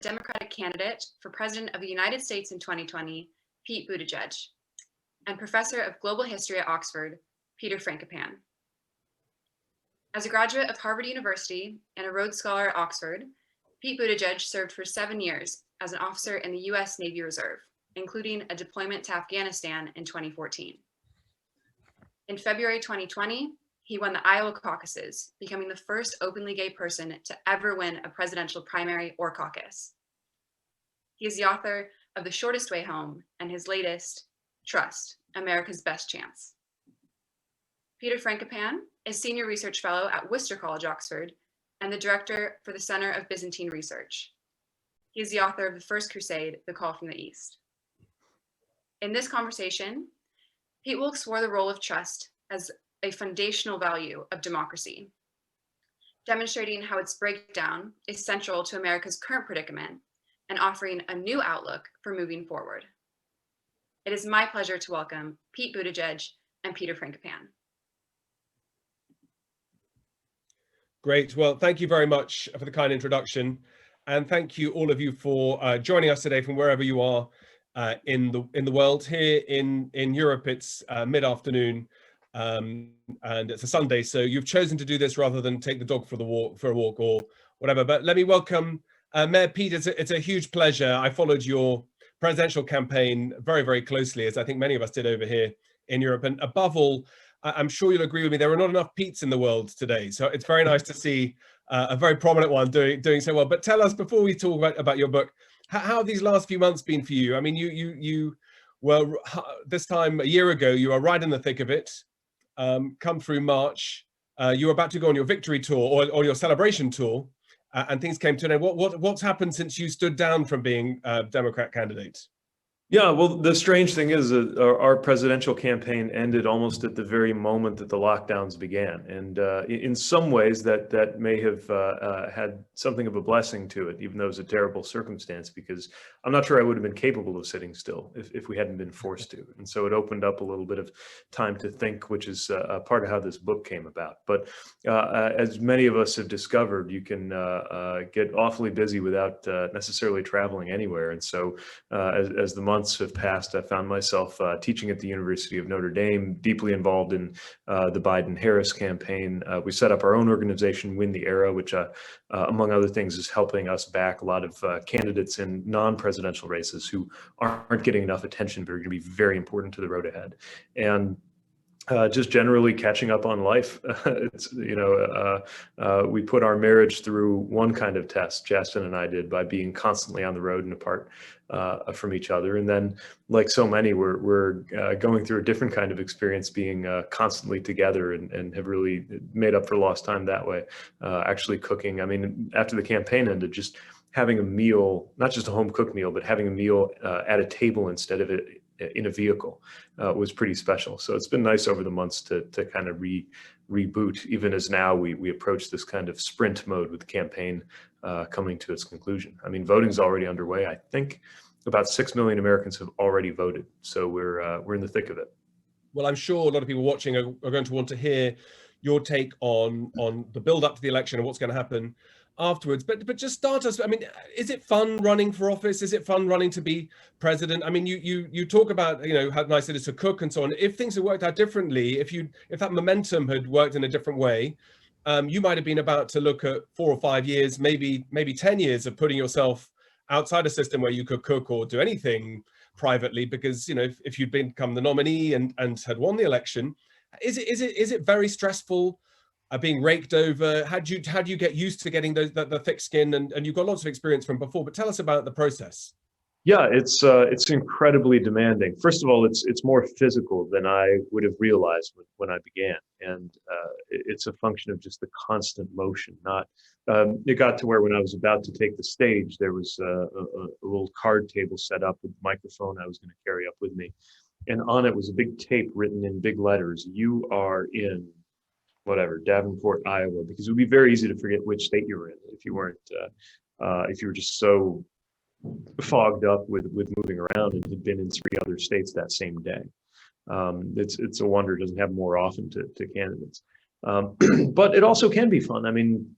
Democratic candidate for President of the United States in 2020, Pete Buttigieg, and Professor of Global History at Oxford, Peter Frankopan. As a graduate of Harvard University and a Rhodes Scholar at Oxford, Pete Buttigieg served for 7 years as an officer in the US Navy Reserve, including a deployment to Afghanistan in 2014. In February 2020, he won the Iowa caucuses, becoming the first openly gay person to ever win a presidential primary or caucus. He is the author of The Shortest Way Home and his latest, Trust, America's Best Chance. Peter Frankopan is Senior Research Fellow at Worcester College, Oxford, and the Director for the Center of Byzantine Research. He is the author of The First Crusade, The Call from the East. In this conversation, Pete will explore the role of trust as a foundational value of democracy, demonstrating how its breakdown is central to America's current predicament and offering a new outlook for moving forward. It is my pleasure to welcome Pete Buttigieg and Peter Frankopan. Great. Well, thank you very much for the kind introduction. And thank you all of you for joining us today from wherever you are in the world. Here in Europe, it's mid-afternoon and it's a Sunday. So you've chosen to do this rather than take the dog for a walk or whatever. But let me welcome Mayor Pete. It's a huge pleasure. I followed your presidential campaign very, very closely, as I think many of us did over here in Europe. And above all, I'm sure you'll agree with me, there are not enough Petes in the world today. So it's very nice to see a very prominent one doing so well. But tell us, before we talk about your book, how have these last few months been for you? I mean, you well, this time a year ago, you were right in the thick of it. Come through March, you were about to go on your victory tour or your celebration tour, and things came to an end. What's happened since you stood down from being a Democrat candidate? Yeah, well, the strange thing is that our presidential campaign ended almost at the very moment that the lockdowns began. And in some ways that may have had something of a blessing to it, even though it was a terrible circumstance, because I'm not sure I would have been capable of sitting still if we hadn't been forced to. And so it opened up a little bit of time to think, which is part of how this book came about. But as many of us have discovered, you can get awfully busy without necessarily traveling anywhere. And so as the months have passed, I found myself teaching at the University of Notre Dame, deeply involved in the Biden-Harris campaign. We set up our own organization, Win the Era, which among other things is helping us back a lot of candidates in non-presidential races who aren't getting enough attention, but are going to be very important to the road ahead. And just generally catching up on life. It's, we put our marriage through one kind of test, Justin and I did, by being constantly on the road and apart from each other. And then, like so many, we're going through a different kind of experience, being constantly together, and have really made up for lost time that way. Actually cooking. I mean, after the campaign ended, just having a meal, not just a home cooked meal, but having a meal at a table instead of it in a vehicle was pretty special. So it's been nice over the months to kind of reboot, even as now we approach this kind of sprint mode with the campaign coming to its conclusion. I mean, voting's already underway. I think about 6 million Americans have already voted. So we're in the thick of it. Well, I'm sure a lot of people watching are going to want to hear your take on the build up to the election and what's going to happen afterwards. But just start us. I mean, is it fun running for office? Is it fun running to be president? I mean, you talk about, how nice it is to cook and so on. If things had worked out differently, if that momentum had worked in a different way, you might have been about to look at 4 or 5 years, maybe 10 years of putting yourself outside a system where you could cook or do anything privately, because if you'd become the nominee and had won the election, is it very stressful being raked over? How do you get used to getting the thick skin, and you've got lots of experience from before, but tell us about the process. Yeah, it's incredibly demanding. First of all, it's more physical than I would have realized when I began, and it's a function of just the constant motion. It got to where when I was about to take the stage, there was a little card table set up with a microphone I was going to carry up with me, and on it was a big tape written in big letters: "You are in whatever, Davenport, Iowa," because it would be very easy to forget which state you were in if you weren't, if you were just so fogged up with moving around and had been in 3 other states that same day. It's a wonder it doesn't happen more often to candidates. But it also can be fun. I mean,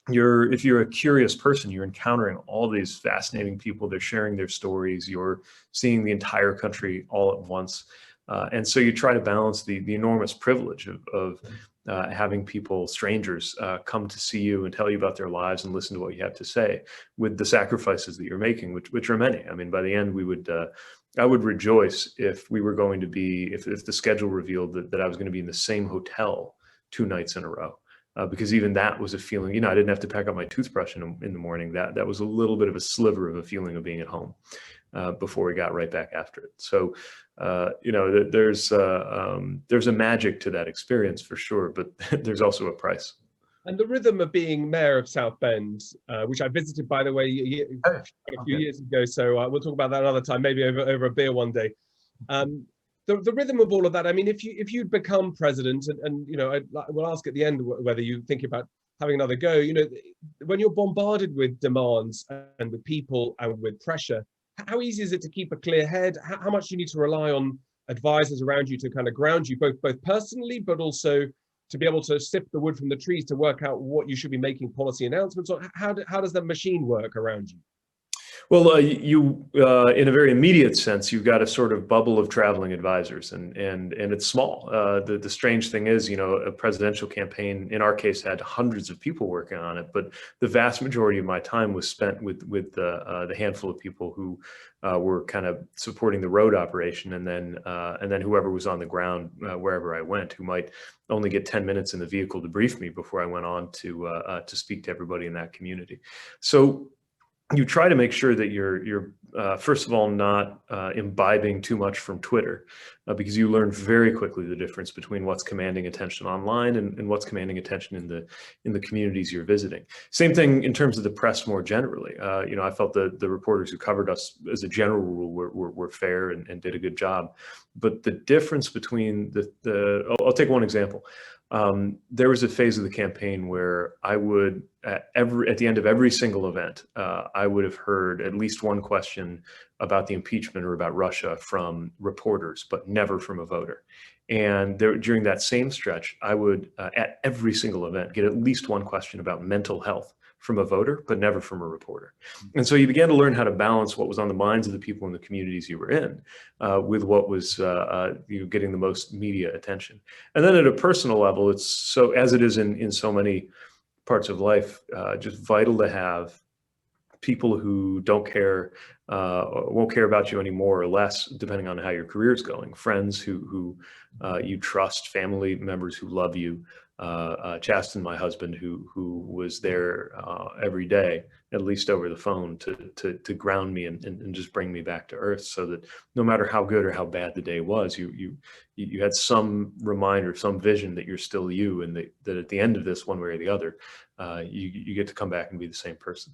if you're a curious person, you're encountering all these fascinating people. They're sharing their stories. You're seeing the entire country all at once. And so you try to balance the enormous privilege of having people, strangers, come to see you and tell you about their lives and listen to what you have to say, with the sacrifices that you're making, which are many. I mean, by the end, I would rejoice if we were going to be, if the schedule revealed that I was going to be in the same hotel 2 nights in a row. Because even that was a feeling, I didn't have to pack up my toothbrush in the morning. That was a little bit of a sliver of a feeling of being at home before we got right back after it. So, there's a magic to that experience for sure, but there's also a price. And the rhythm of being mayor of South Bend, which I visited, by the way, a few years ago. So we'll talk about that another time, maybe over a beer one day. The rhythm of all of that. I mean, if you'd become president, and we'll ask at the end whether you think about having another go. When you're bombarded with demands and with people and with pressure, how easy is it to keep a clear head? How much do you need to rely on advisors around you to kind of ground you, both personally, but also to be able to sift the wood from the trees to work out what you should be making policy announcements on? How does the machine work around you? Well, you in a very immediate sense, you've got a sort of bubble of traveling advisors, and it's small. The strange thing is, a presidential campaign in our case had hundreds of people working on it, but the vast majority of my time was spent with the handful of people who were kind of supporting the road operation, and then whoever was on the ground wherever I went, who might only get 10 minutes in the vehicle to brief me before I went on to speak to everybody in that community. So you try to make sure that you're first of all not imbibing too much from Twitter, because you learn very quickly the difference between what's commanding attention online and what's commanding attention in the communities you're visiting. Same thing in terms of the press more generally. I felt the reporters who covered us as a general rule were fair and did a good job, but the difference between I'll take one example. There was a phase of the campaign where I would, at the end of every single event, I would have heard at least one question about the impeachment or about Russia from reporters, but never from a voter. And during that same stretch, I would, at every single event, get at least one question about mental health from a voter, but never from a reporter. And so you began to learn how to balance what was on the minds of the people in the communities you were in with what was getting the most media attention. And then at a personal level, it's so, as it is in so many parts of life, just vital to have people who don't care, won't care about you any more or less, depending on how your career is going. Friends who you trust, family members who love you. Chasten, my husband, who was there every day, at least over the phone, to ground me and just bring me back to earth, so that no matter how good or how bad the day was, you had some reminder, some vision that you're still you, and that at the end of this, one way or the other, you get to come back and be the same person.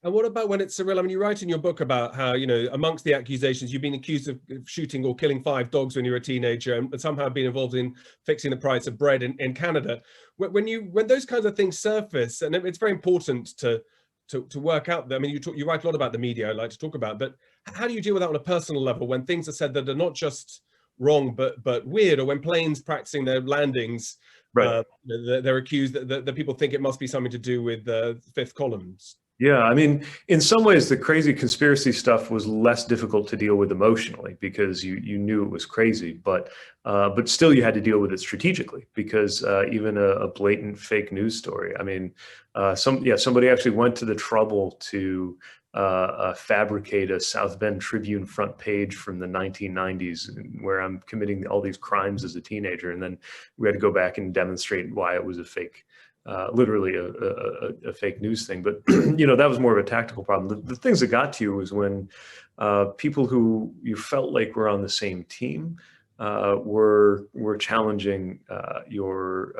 And what about when it's surreal? I mean, you write in your book about how, amongst the accusations, you've been accused of shooting or killing 5 dogs when you were a teenager, and somehow been involved in fixing the price of bread in Canada. When those kinds of things surface, and it's very important to work out that, I mean, you write a lot about the media, I like to talk about, but how do you deal with that on a personal level when things are said that are not just wrong, but weird, or when planes practicing their landings, right. They're accused that people think it must be something to do with fifth columns? Yeah, I mean, in some ways, the crazy conspiracy stuff was less difficult to deal with emotionally, because you knew it was crazy, but still you had to deal with it strategically, because even a blatant fake news story. I mean, somebody actually went to the trouble to fabricate a South Bend Tribune front page from the 1990s, where I'm committing all these crimes as a teenager, and then we had to go back and demonstrate why it was a fake. Literally a fake news thing. But, that was more of a tactical problem. The things that got to you was when people who you felt like were on the same team were challenging your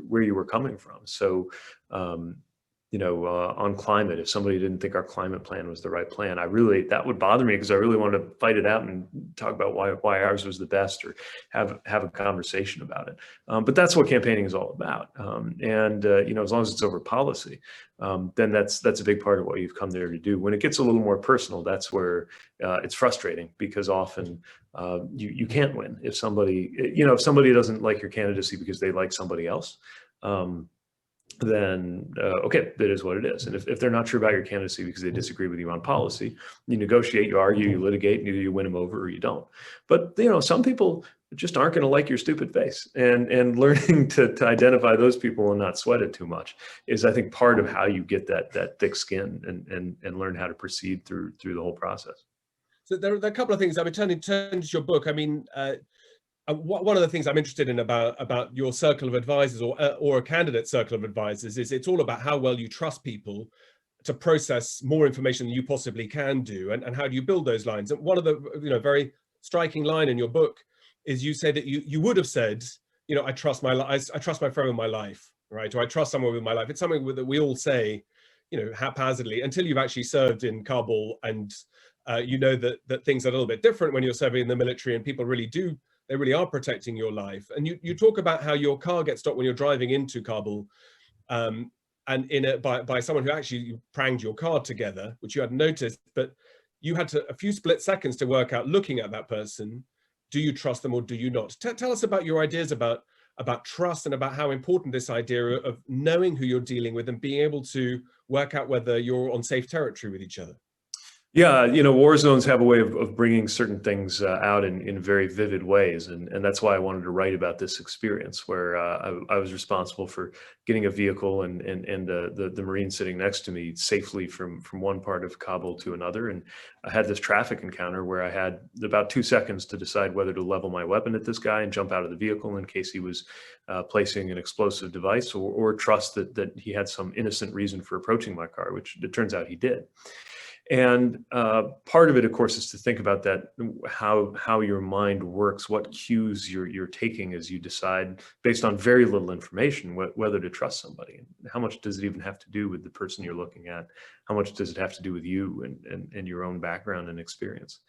where you were coming from. So, on climate, if somebody didn't think our climate plan was the right plan, that would bother me, because I really wanted to fight it out and talk about why ours was the best, or have a conversation about it. But that's what campaigning is all about. As long as it's over policy, then that's a big part of what you've come there to do. When it gets a little more personal, that's where it's frustrating, because often you can't win if somebody doesn't like your candidacy because they like somebody else. then okay, that is what it is. And if they're not sure about your candidacy because they disagree with you on policy, you negotiate, you argue, you litigate, and either you win them over or you don't. But some people just aren't going to like your stupid face, and learning to identify those people and not sweat it too much is, I think, part of how you get that thick skin and learn how to proceed through the whole process. So there are a couple of things. I mean, turning to your book, I mean, one of the things I'm interested in about your circle of advisors or a candidate circle of advisors is it's all about how well you trust people to process more information than you possibly can do, and how do you build those lines. And one of the very striking line in your book is you say that you would have said, I trust my friend with my life, right? Or I trust someone with my life. It's something that we all say, haphazardly, until you've actually served in Kabul, and that things are a little bit different when you're serving in the military, and people they really are protecting your life. And you talk about how your car gets stopped when you're driving into Kabul, and by someone who actually pranged your car together, which you hadn't noticed, but you had a few split seconds to work out, looking at that person, do you trust them or do you not? Tell us about your ideas about trust, and about how important this idea of knowing who you're dealing with and being able to work out whether you're on safe territory with each other. Yeah, war zones have a way of bringing certain things out in very vivid ways, and that's why I wanted to write about this experience, where I was responsible for getting a vehicle and the Marine sitting next to me safely from one part of Kabul to another. And I had this traffic encounter where I had about 2 seconds to decide whether to level my weapon at this guy and jump out of the vehicle in case he was placing an explosive device, or trust that he had some innocent reason for approaching my car, which it turns out he did. And part of it, of course, is to think about that, how your mind works, what cues you're taking as you decide, based on very little information, whether to trust somebody. And how much does it even have to do with the person you're looking at? How much does it have to do with you and your own background and experience?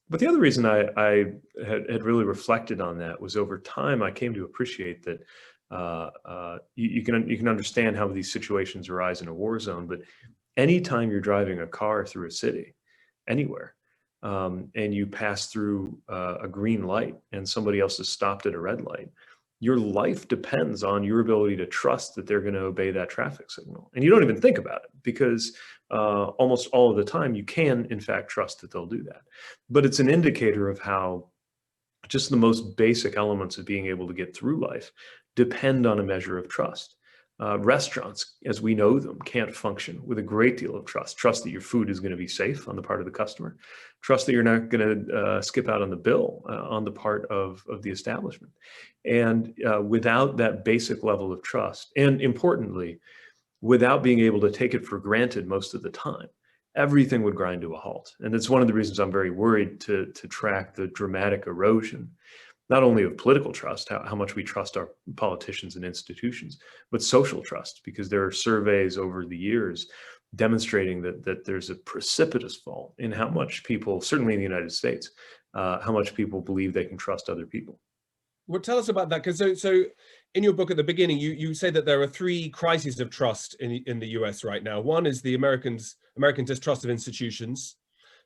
But the other reason I had really reflected on that was, over time, I came to appreciate that you can understand how these situations arise in a war zone, but anytime you're driving a car through a city, anywhere, and you pass through a green light and somebody else is stopped at a red light, your life depends on your ability to trust that they're going to obey that traffic signal. And you don't even think about it, because almost all of the time you can, in fact, trust that they'll do that. But it's an indicator of how just the most basic elements of being able to get through life depend on a measure of trust. Restaurants, as we know them, can't function with a great deal of trust. Trust that your food is going to be safe on the part of the customer. Trust that you're not going to skip out on the bill on the part of the establishment. And without that basic level of trust, and importantly, without being able to take it for granted most of the time, everything would grind to a halt. And it's one of the reasons I'm very worried to track the dramatic erosion, not only of political trust, how much we trust our politicians and institutions, but social trust, because there are surveys over the years demonstrating that there's a precipitous fall in how much people, certainly in the United States, how much people believe they can trust other people. Well, tell us about that, because so in your book at the beginning, you say that there are 3 crises of trust in the US right now. One is the American distrust of institutions.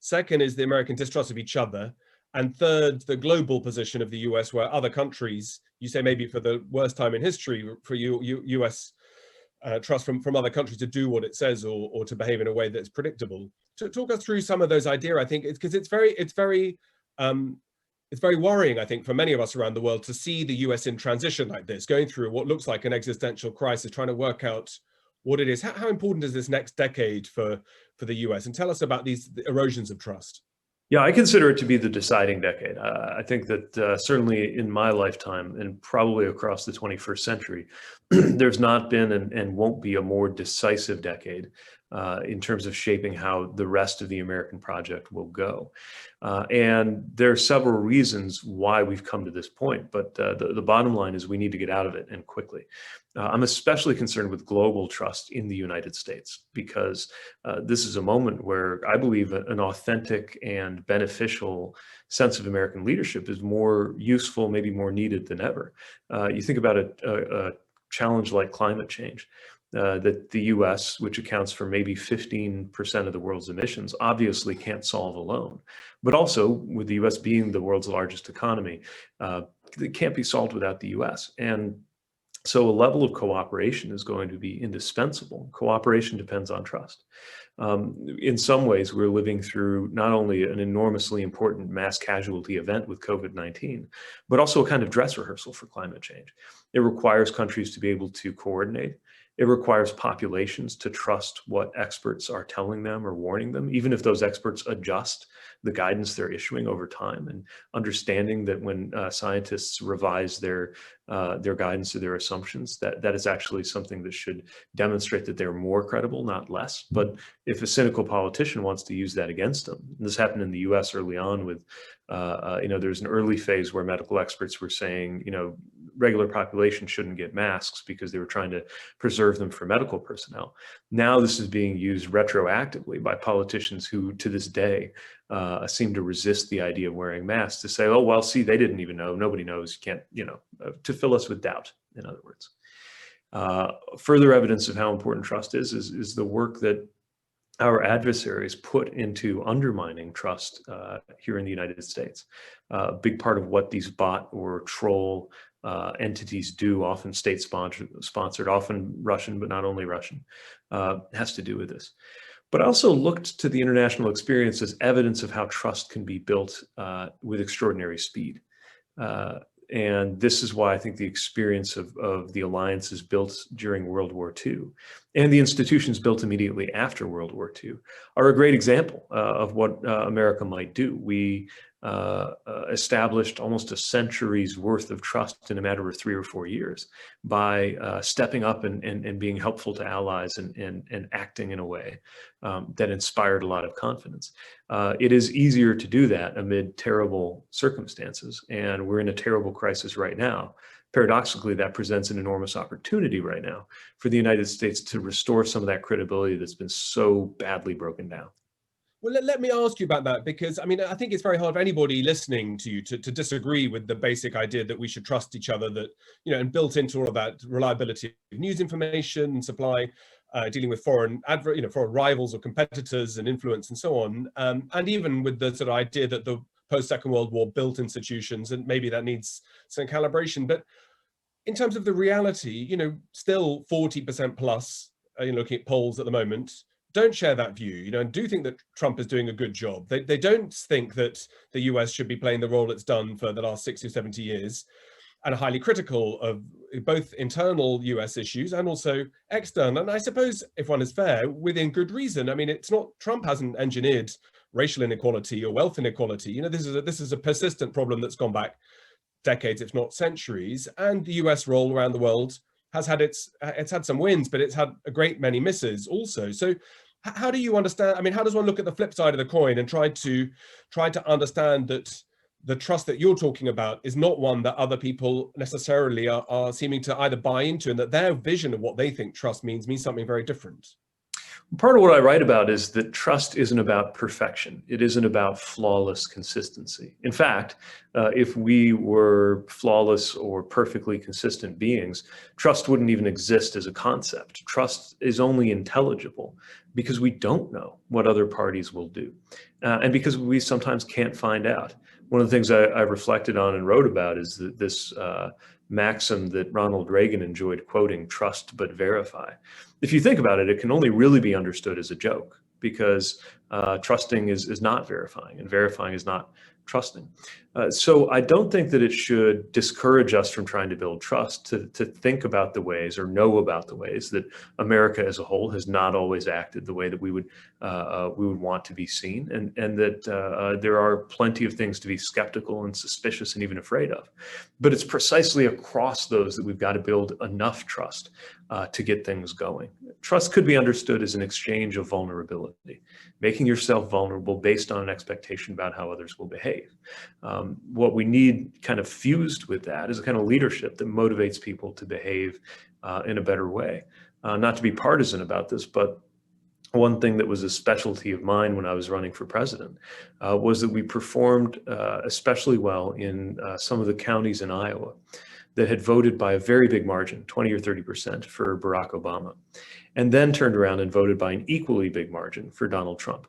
Second is the American distrust of each other. And third, the global position of the US, where other countries, you say maybe for the worst time in history, for US trust from other countries to do what it says, or to behave in a way that's predictable. Talk us through some of those ideas, I think, because it's very worrying, I think, for many of us around the world to see the US in transition like this, going through what looks like an existential crisis, trying to work out what it is. How important is this next decade for the US? And tell us about these erosions of trust. Yeah, I consider it to be the deciding decade. I think that certainly in my lifetime, and probably across the 21st century, there's not been and won't be a more decisive decade in terms of shaping how the rest of the American project will go. And there are several reasons why we've come to this point, but the bottom line is we need to get out of it, and quickly. I'm especially concerned with global trust in the United States, because this is a moment where I believe an authentic and beneficial sense of American leadership is more useful, maybe more needed than ever. You think about a challenge like climate change. That the US, which accounts for maybe 15% of the world's emissions, obviously can't solve alone. But also, with the US being the world's largest economy, it can't be solved without the US. And So a level of cooperation is going to be indispensable. Cooperation depends on trust. In some ways, we're living through not only an enormously important mass casualty event with COVID-19, but also a kind of dress rehearsal for climate change. It requires countries to be able to coordinate. It requires populations to trust what experts are telling them or warning them, even if those experts adjust the guidance they're issuing over time, and understanding that when scientists revise their guidance or their assumptions, that is actually something that should demonstrate that they're more credible, not less. But if a cynical politician wants to use that against them, and this happened in the US early on with, there's an early phase where medical experts were saying, regular population shouldn't get masks because they were trying to preserve them for medical personnel. Now this is being used retroactively by politicians who, to this day, seem to resist the idea of wearing masks, to say, oh, well, see, they didn't even know, nobody knows, you can't, to fill us with doubt, in other words. Further evidence of how important trust is the work that our adversaries put into undermining trust here in the United States. A big part of what these bot or troll entities do, often state-sponsored, often Russian, but not only Russian, has to do with this. But I also looked to the international experience as evidence of how trust can be built with extraordinary speed. And this is why I think the experience of the alliances built during World War II and the institutions built immediately after World War II are a great example of what America might do. We established almost a century's worth of trust in a matter of 3 or 4 years by stepping up and being helpful to allies and acting in a way that inspired a lot of confidence. It is easier to do that amid terrible circumstances, and we're in a terrible crisis right now. Paradoxically, that presents an enormous opportunity right now for the United States to restore some of that credibility that's been so badly broken down. Well, let me ask you about that, because I think it's very hard for anybody listening to you to disagree with the basic idea that we should trust each other, that, and built into all of that reliability of news information and supply, dealing with foreign rivals or competitors and influence and so on. And even with the sort of idea that the post-Second World War built institutions, and maybe that needs some calibration. But in terms of the reality, still 40% plus, looking at polls at the moment, don't share that view, and do think that Trump is doing a good job. They don't think that the US should be playing the role it's done for the last 60 or 70 years, and are highly critical of both internal US issues and also external. And I suppose, if one is fair, within good reason. It's not, Trump hasn't engineered racial inequality or wealth inequality. This is a persistent problem that's gone back decades, if not centuries. And the US role around the world has had it's had some wins, but it's had a great many misses also. So how do you understand? How does one look at the flip side of the coin and try to understand that the trust that you're talking about is not one that other people necessarily are seeming to either buy into, and that their vision of what they think trust means something very different? Part of what I write about is that trust isn't about perfection. It isn't about flawless consistency. In fact, if we were flawless or perfectly consistent beings, trust wouldn't even exist as a concept. Trust is only intelligible because we don't know what other parties will do, and because we sometimes can't find out. One of the things I reflected on and wrote about is that this maxim that Ronald Reagan enjoyed quoting, trust but verify. If you think about it, it can only really be understood as a joke, because trusting is not verifying, and verifying is not trusting. So I don't think that it should discourage us from trying to build trust, to think about the ways or know about the ways that America as a whole has not always acted the way that we would want to be seen, and that there are plenty of things to be skeptical and suspicious and even afraid of. But it's precisely across those that we've got to build enough trust to get things going. Trust could be understood as an exchange of vulnerability, making yourself vulnerable based on an expectation about how others will behave. What we need kind of fused with that is a kind of leadership that motivates people to behave in a better way. Not to be partisan about this, but one thing that was a specialty of mine when I was running for president was that we performed especially well in some of the counties in Iowa that had voted by a very big margin, 20 or 30% for Barack Obama, and then turned around and voted by an equally big margin for Donald Trump.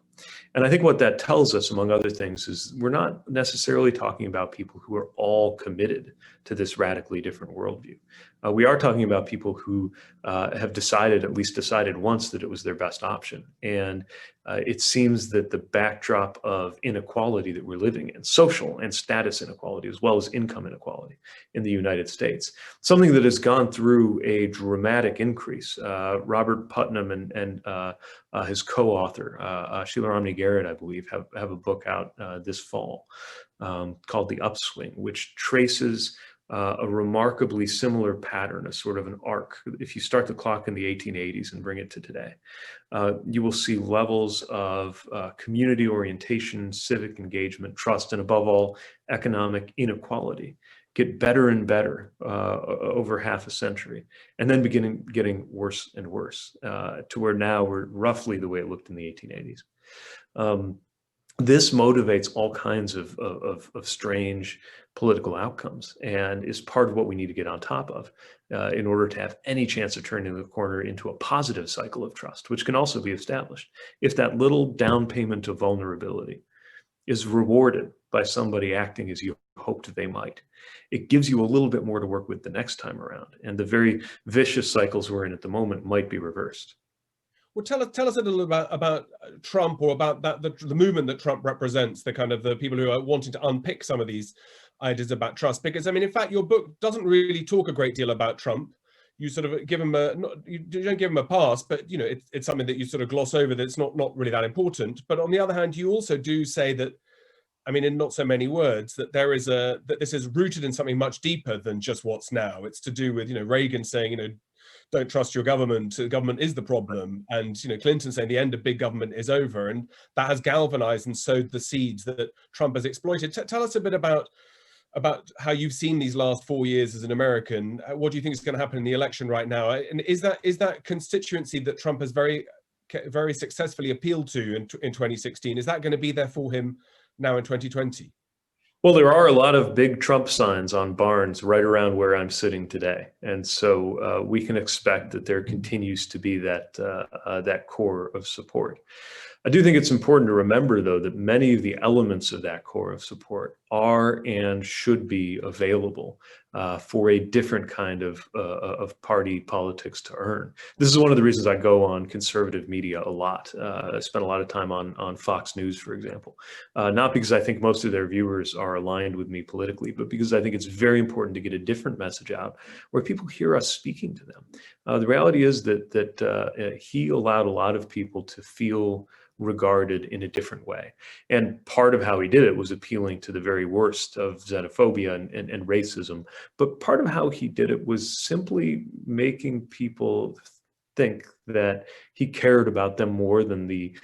And I think what that tells us, among other things, is we're not necessarily talking about people who are all committed to this radically different worldview. We are talking about people who have decided, at least decided once, that it was their best option. And it seems that the backdrop of inequality that we're living in, social and status inequality, as well as income inequality in the United States, something that has gone through a dramatic increase. Robert Putnam and his co-author, Sheila Romney Garrett, I believe, have a book out this fall called The Upswing, which traces a remarkably similar pattern, a sort of an arc. If you start the clock in the 1880s and bring it to today, you will see levels of community orientation, civic engagement, trust, and above all, economic inequality get better and better over half a century, and then getting worse and worse to where now we're roughly the way it looked in the 1880s. This motivates all kinds of strange political outcomes and is part of what we need to get on top of in order to have any chance of turning the corner into a positive cycle of trust, which can also be established. If that little down payment of vulnerability is rewarded by somebody acting as you hoped they might, it gives you a little bit more to work with the next time around. And the very vicious cycles we're in at the moment might be reversed. Well, tell us a little about Trump, or about the movement that Trump represents, the kind of the people who are wanting to unpick some of these ideas about trust. Because I mean, in fact, your book doesn't really talk a great deal about Trump. You sort of give him you don't give him a pass, but you know, it's something that you sort of gloss over, that's not really that important. But on the other hand, you also do say that, I mean, in not so many words, that that this is rooted in something much deeper than just what's now. It's to do with, you know, Reagan saying, you know, don't trust your government. The government is the problem. And, you know, Clinton saying the end of big government is over. And that has galvanized and sowed the seeds that Trump has exploited. Tell us a bit about how you've seen these last 4 years as an American. What do you think is going to happen in the election right now? And is that constituency that Trump has very successfully appealed to in 2016, is that going to be there for him now in 2020? Well, there are a lot of big Trump signs on barns right around where I'm sitting today. And so we can expect that there continues to be that core of support. I do think it's important to remember, though, that many of the elements of that core of support are and should be available for a different kind of party politics to earn. This is one of the reasons I go on conservative media a lot. I spend a lot of time on Fox News, for example, not because I think most of their viewers are aligned with me politically, but because I think it's very important to get a different message out where people hear us speaking to them. The reality is that he allowed a lot of people to feel regarded in a different way. And part of how he did it was appealing to the very worst of xenophobia and racism. But part of how he did it was simply making people think that he cared about them more than the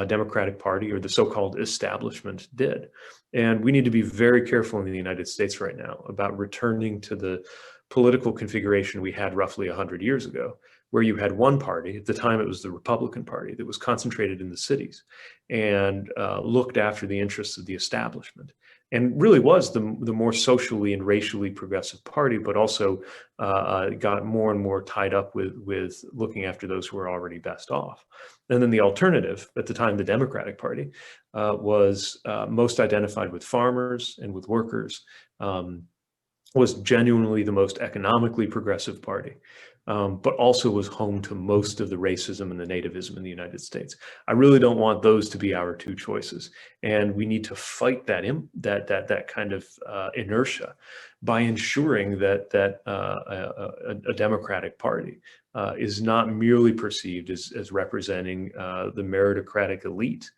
Democratic Party or the so-called establishment did. And we need to be very careful in the United States right now about returning to the political configuration we had roughly 100 years ago, where you had one party, at the time it was the Republican Party, that was concentrated in the cities and looked after the interests of the establishment, and really was the more socially and racially progressive party, but also got more and more tied up with looking after those who were already best off. And then the alternative, at the time the Democratic Party, was most identified with farmers and with workers, was genuinely the most economically progressive party, but also was home to most of the racism and the nativism in the United States. I really don't want those to be our two choices, and we need to fight that kind of inertia by ensuring that a Democratic Party is not merely perceived as representing the meritocratic elite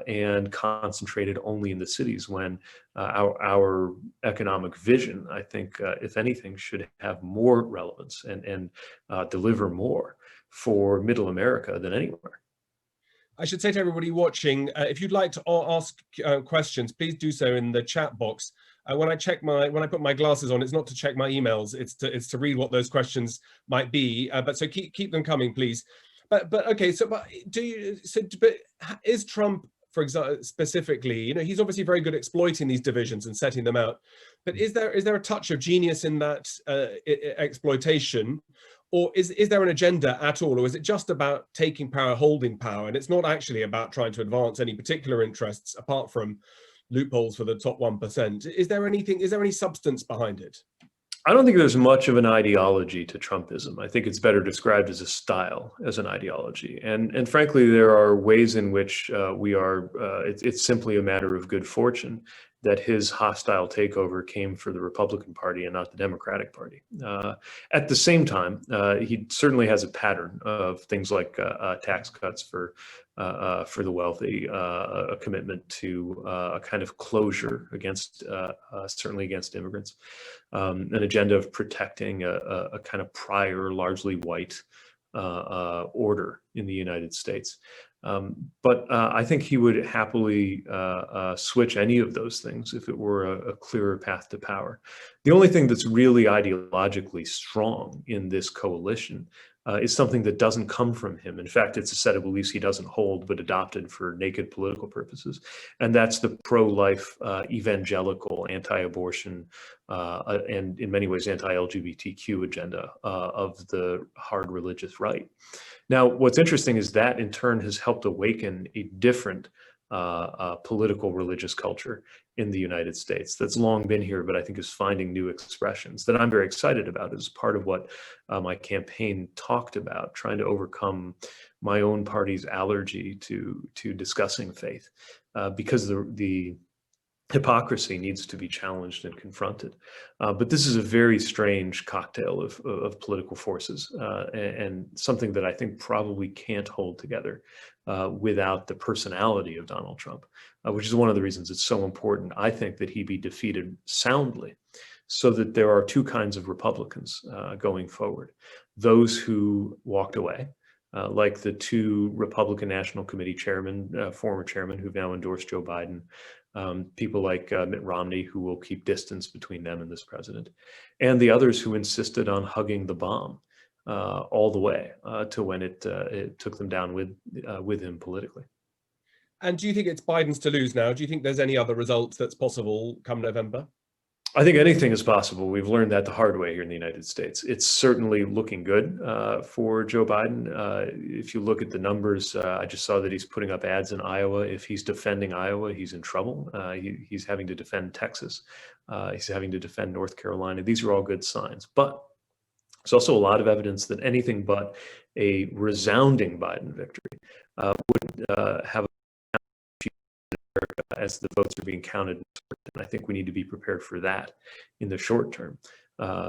and concentrated only in the cities, when our economic vision, I think, if anything, should have more relevance and deliver more for middle America than anywhere. I should say to everybody watching, if you'd like to ask questions, please do so in the chat box. When I put my glasses on, it's not to check my emails, it's to read what those questions might be. But so keep them coming, please. But okay, but is Trump, for example, specifically, you know, he's obviously very good at exploiting these divisions and setting them out. But is there a touch of genius in that exploitation, or is there an agenda at all, or is it just about taking power, holding power, and it's not actually about trying to advance any particular interests apart from loopholes for the top 1%? Is there any substance behind it? I don't think there's much of an ideology to Trumpism. I think it's better described as a style, as an ideology. And frankly, there are ways in which it's simply a matter of good fortune that his hostile takeover came for the Republican Party and not the Democratic Party. At the same time, he certainly has a pattern of things like tax cuts for the wealthy, a commitment to a kind of closure against, certainly against immigrants, an agenda of protecting a kind of prior, largely white order in the United States. But I think he would happily switch any of those things if it were a clearer path to power. The only thing that's really ideologically strong in this coalition is something that doesn't come from him. In fact, it's a set of beliefs he doesn't hold, but adopted for naked political purposes. And that's the pro-life, evangelical, anti-abortion, and in many ways anti-LGBTQ agenda of the hard religious right. Now, what's interesting is that in turn has helped awaken a different political religious culture in the United States that's long been here, but I think is finding new expressions that I'm very excited about as part of what my campaign talked about, trying to overcome my own party's allergy to discussing faith, because the hypocrisy needs to be challenged and confronted. But this is a very strange cocktail of political forces, and something that I think probably can't hold together without the personality of Donald Trump, which is one of the reasons it's so important, I think, that he be defeated soundly, so that there are two kinds of Republicans going forward. Those who walked away, like the two Republican National Committee chairmen, former chairmen who've now endorsed Joe Biden, people like Mitt Romney, who will keep distance between them and this president, and the others who insisted on hugging the bomb all the way to when it took them down with him politically. And do you think it's Biden's to lose now? Do you think there's any other result that's possible come November? I think anything is possible. We've learned that the hard way here in the United States. It's certainly looking good for Joe Biden. If you look at the numbers, I just saw that he's putting up ads in Iowa. If he's defending Iowa, he's in trouble. He's having to defend Texas. He's having to defend North Carolina. These are all good signs. But there's also a lot of evidence that anything but a resounding Biden victory would have as the votes are being counted. And I think we need to be prepared for that in the short term,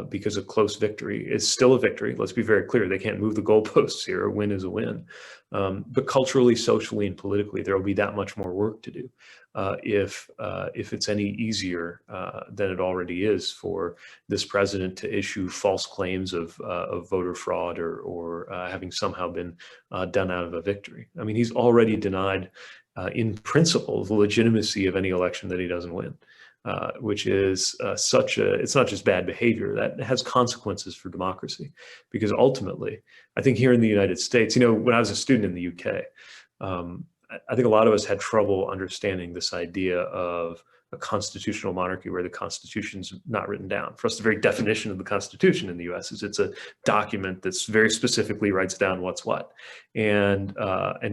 because a close victory is still a victory. Let's be very clear. They can't move the goalposts here. A win is a win. But culturally, socially, and politically, there will be that much more work to do if it's any easier than it already is for this president to issue false claims of voter fraud or having somehow been done out of a victory. I mean, he's already denied in principle the legitimacy of any election that he doesn't win, which is it's not just bad behavior, that has consequences for democracy. Because ultimately, I think here in the United States, when I was a student in the UK, I think a lot of us had trouble understanding this idea of a constitutional monarchy where the Constitution's not written down. For us, the very definition of the Constitution in the US is it's a document that's very specifically writes down what's what. And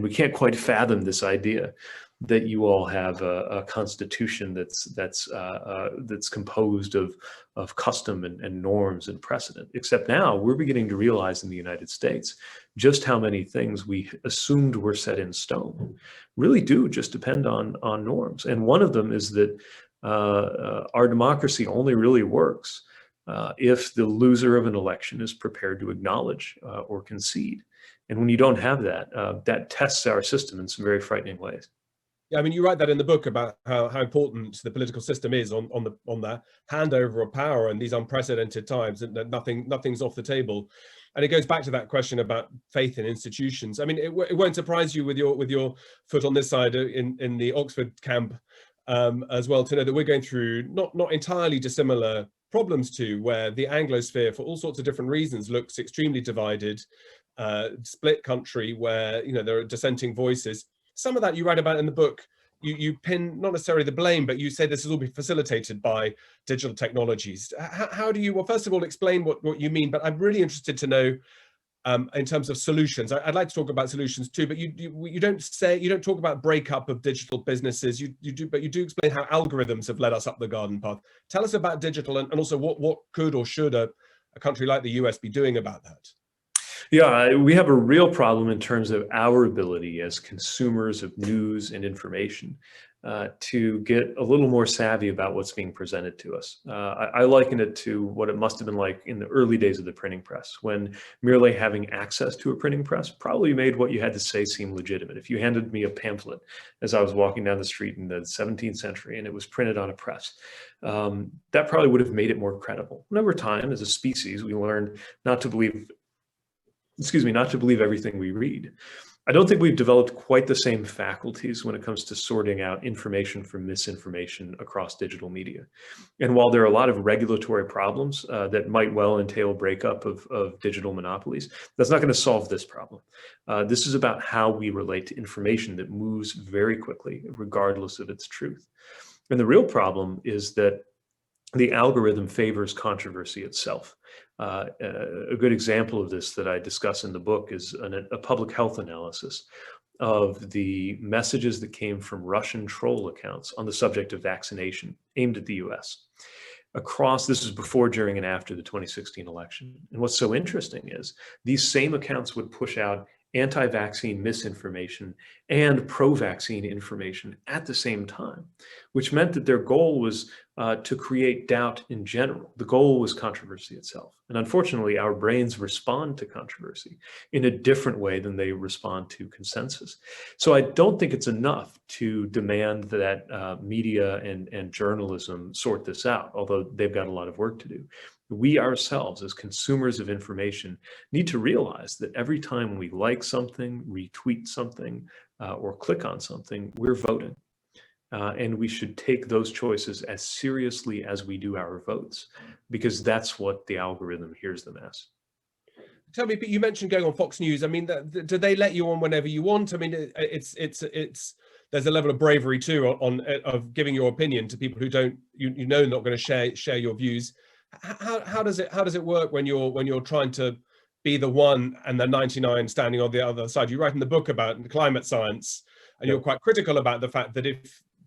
we can't quite fathom this idea that you all have a constitution that's composed of custom and norms and precedent. Except now we're beginning to realize in the United States just how many things we assumed were set in stone really do just depend on norms. And one of them is that our democracy only really works if the loser of an election is prepared to acknowledge or concede. And when you don't have that, that tests our system in some very frightening ways. Yeah, I mean, you write that in the book about how important the political system is on the handover of power in these unprecedented times, and that nothing's off the table. And it goes back to that question about faith in institutions. I mean, it won't surprise you with your foot on this side in the Oxford camp as well, to know that we're going through not entirely dissimilar problems too, where the Anglosphere, for all sorts of different reasons, looks extremely divided, split country where there are dissenting voices. Some of that you write about in the book. You pin not necessarily the blame, but you say this has all been facilitated by digital technologies. How do you, well, first of all, explain what you mean, but I'm really interested to know in terms of solutions. I'd like to talk about solutions too, but you don't talk about breakup of digital businesses. You do explain how algorithms have led us up the garden path. Tell us about digital, and also what could or should a country like the US be doing about that? Yeah, we have a real problem in terms of our ability as consumers of news and information to get a little more savvy about what's being presented to us. I liken it to what it must have been like in the early days of the printing press, when merely having access to a printing press probably made what you had to say seem legitimate. If you handed me a pamphlet as I was walking down the street in the 17th century and it was printed on a press, that probably would have made it more credible. And over time, as a species, we learned not to believe everything we read. I don't think we've developed quite the same faculties when it comes to sorting out information from misinformation across digital media. And while there are a lot of regulatory problems that might well entail breakup of digital monopolies, that's not going to solve this problem. This is about how we relate to information that moves very quickly, regardless of its truth. And the real problem is that the algorithm favors controversy itself. A good example of this that I discuss in the book is a public health analysis of the messages that came from Russian troll accounts on the subject of vaccination aimed at the US. This is before, during, and after the 2016 election. And what's so interesting is these same accounts would push out anti-vaccine misinformation and pro-vaccine information at the same time, which meant that their goal was to create doubt in general. The goal was controversy itself. And unfortunately, our brains respond to controversy in a different way than they respond to consensus. So I don't think it's enough to demand that media and journalism sort this out, although they've got a lot of work to do. We ourselves, as consumers of information, need to realize that every time we like something, retweet something, or click on something, we're voting. And we should take those choices as seriously as we do our votes, because that's what the algorithm hears them as. Tell me, but you mentioned going on Fox News. I mean, do they let you on whenever you want? I mean, there's a level of bravery too of giving your opinion to people who don't, you know, not going to share your views. How does it work when you're trying to be the one and the 99 standing on the other side? You write in the book about climate science, and you're quite critical about the fact that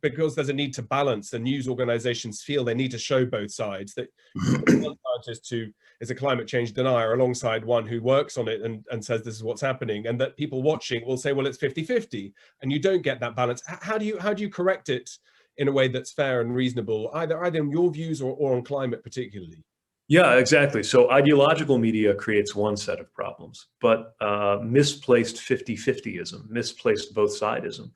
because there's a need to balance, the news organizations feel they need to show both sides, that one scientist who is a climate change denier alongside one who works on it and says this is what's happening, and that people watching will say, well, it's 50-50, and you don't get that balance. How do you correct it in a way that's fair and reasonable, either in your views or on climate particularly? Yeah, exactly. So ideological media creates one set of problems, but misplaced 50-50ism, misplaced both-sidism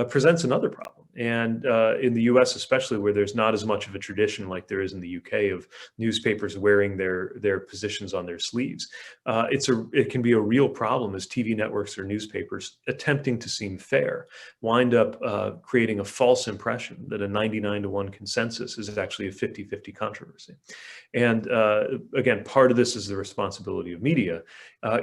presents another problem. And in the US especially, where there's not as much of a tradition like there is in the UK of newspapers wearing their positions on their sleeves, it can be a real problem as TV networks or newspapers attempting to seem fair wind up creating a false impression that a 99-to-1 consensus is actually a 50-50 controversy. And again, part of this is the responsibility of media,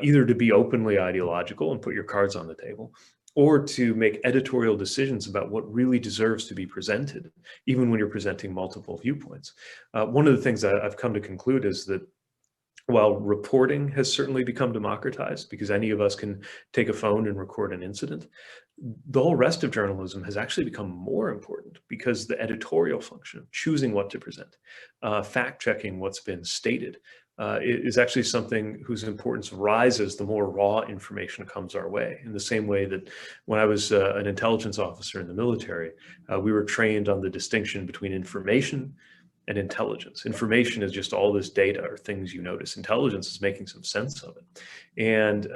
either to be openly ideological and put your cards on the table, or to make editorial decisions about what really deserves to be presented, even when you're presenting multiple viewpoints. One of the things that I've come to conclude is that while reporting has certainly become democratized, because any of us can take a phone and record an incident, the whole rest of journalism has actually become more important, because the editorial function, choosing what to present, fact-checking what's been stated, is actually something whose importance rises the more raw information comes our way. In the same way that when I was an intelligence officer in the military, we were trained on the distinction between information and intelligence. Information is just all this data or things you notice. Intelligence is making some sense of it. And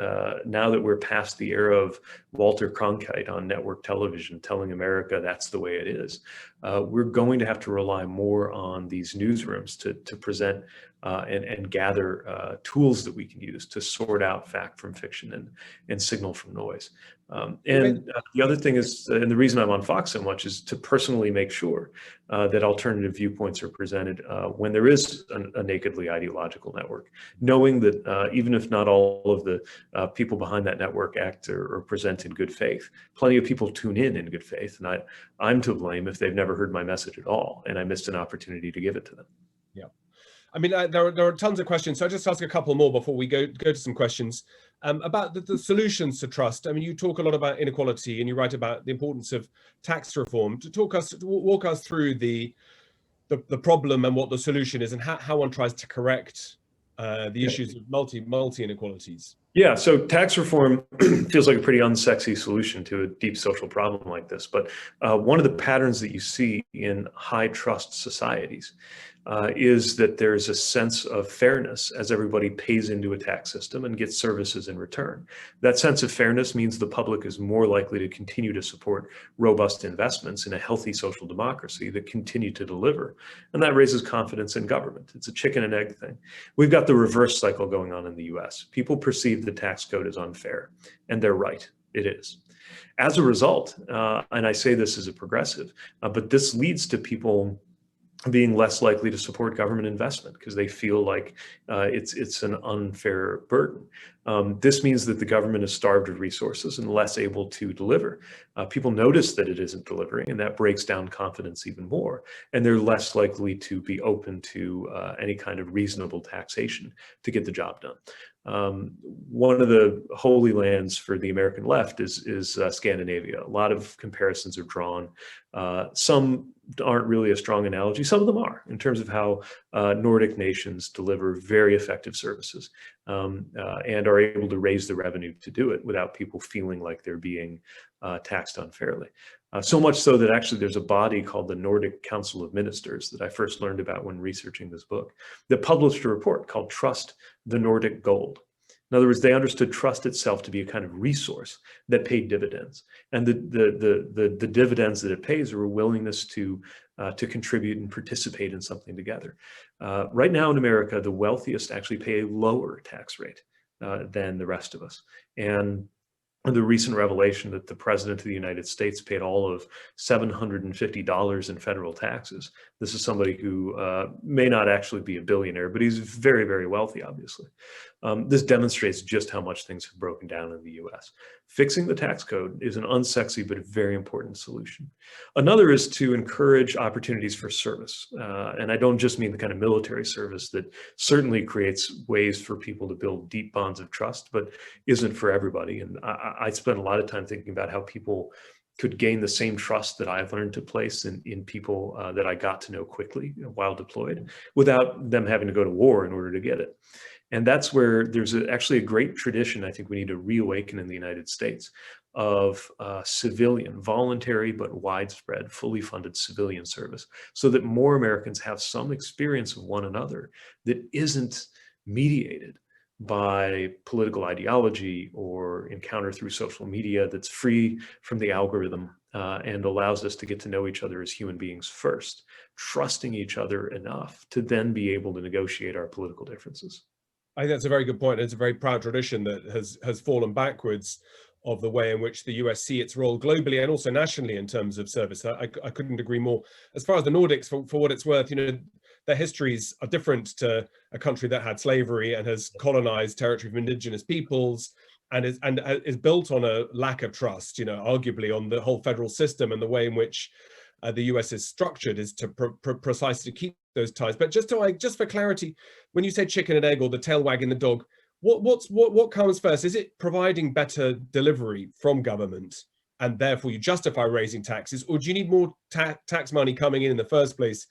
now that we're past the era of Walter Cronkite on network television telling America that's the way it is, we're going to have to rely more on these newsrooms to present and gather tools that we can use to sort out fact from fiction and signal from noise. The other thing is, and the reason I'm on Fox so much, is to personally make sure that alternative viewpoints are presented when there is a nakedly ideological network, knowing that even if not all of the people behind that network act or present in good faith, plenty of people tune in good faith, and I'm to blame if they've never heard my message at all, and I missed an opportunity to give it to them. Yeah. I mean, there are tons of questions, so I'll just ask a couple more before we go to some questions about the solutions to trust. I mean, you talk a lot about inequality, and you write about the importance of tax reform. To walk us through the problem and what the solution is, and how one tries to correct the issues of multi inequalities. Yeah, so tax reform feels like a pretty unsexy solution to a deep social problem like this. But one of the patterns that you see in high trust societies is that there's a sense of fairness as everybody pays into a tax system and gets services in return. That sense of fairness means the public is more likely to continue to support robust investments in a healthy social democracy that continue to deliver. And that raises confidence in government. It's a chicken and egg thing. We've got the reverse cycle going on in the US. People perceive the tax code as unfair, and they're right, it is. As a result, and I say this as a progressive, but this leads to people being less likely to support government investment because they feel like it's an unfair burden. This means that the government is starved of resources and less able to deliver. People notice that it isn't delivering, and that breaks down confidence even more. And they're less likely to be open to any kind of reasonable taxation to get the job done. One of the holy lands for the American left is Scandinavia. A lot of comparisons are drawn. Some aren't really a strong analogy. Some of them are, in terms of how Nordic nations deliver very effective services and are able to raise the revenue to do it without people feeling like they're being taxed unfairly. So much so that actually there's a body called the Nordic Council of Ministers that I first learned about when researching this book that published a report called Trust the Nordic Gold. In other words, they understood trust itself to be a kind of resource that paid dividends. And the dividends that it pays are a willingness to contribute and participate in something together. Right now in America, the wealthiest actually pay a lower tax rate than the rest of us. And the recent revelation that the President of the United States paid all of $750 in federal taxes. This is somebody who may not actually be a billionaire, but he's very, very wealthy, obviously. This demonstrates just how much things have broken down in the US. Fixing the tax code is an unsexy but a very important solution. Another is to encourage opportunities for service. And I don't just mean the kind of military service that certainly creates ways for people to build deep bonds of trust, but isn't for everybody. And I spent a lot of time thinking about how people could gain the same trust that I've learned to place in people that I got to know quickly while deployed without them having to go to war in order to get it. And that's where there's actually a great tradition I think we need to reawaken in the United States of civilian, voluntary but widespread, fully funded civilian service so that more Americans have some experience of one another that isn't mediated by political ideology or encounter through social media, that's free from the algorithm and allows us to get to know each other as human beings first, trusting each other enough to then be able to negotiate our political differences. I think that's a very good point. It's a very proud tradition that has fallen backwards of the way in which the US see its role globally and also nationally in terms of service. I couldn't agree more. As far as the Nordics, for what it's worth, their histories are different to a country that had slavery and has colonized territory of indigenous peoples and is built on a lack of trust, arguably on the whole federal system and the way in which the US is structured is to precisely keep those ties. But just for clarity, when you say chicken and egg or the tail wagging the dog, what comes first? Is it providing better delivery from government and therefore you justify raising taxes, or do you need more tax money coming in the first place